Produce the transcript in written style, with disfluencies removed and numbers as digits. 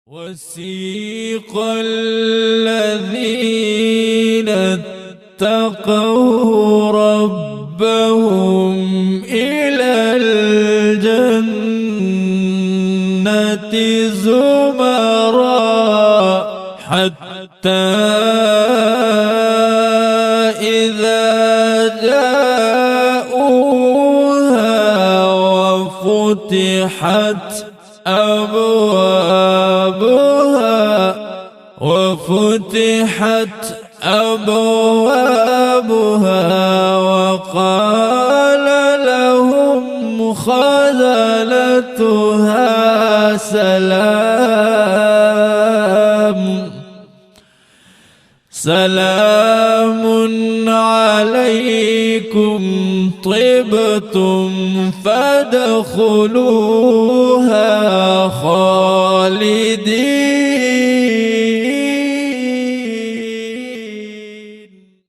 وسيق الذين اتقوا ربهم إلى الجنة زمرا حتى إذا جاءوها وفتحت أبوابها وقال لهم خزنتها سلام عليكم طبتم فادخلوها خالدين